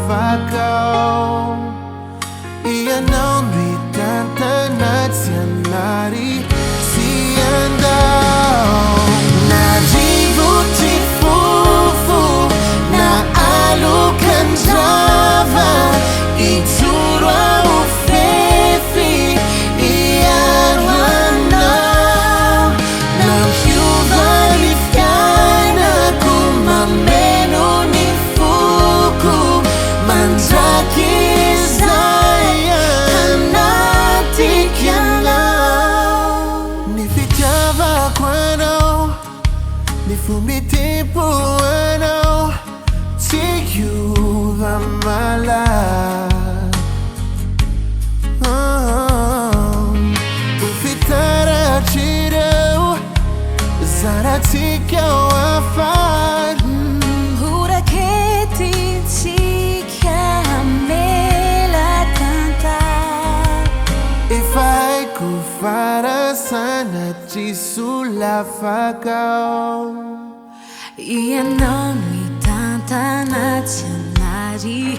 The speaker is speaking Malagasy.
sulafakaw Iyanong ritantanat siyanari Siyandaw Najibuti-fufu Na alukan Java Iturwa ufefi Iyarwana Nam hyuvalifkana Kumameno ni fuku Manzakizaya Hanatikyalaw Nifitava kwano Nifumitipuano Tiyuvamala Ufitara chiro Zaratika wafad Huraketi tika mela tanta Ifai kufara sana jisulafakaw Iyanong itantanat siyanari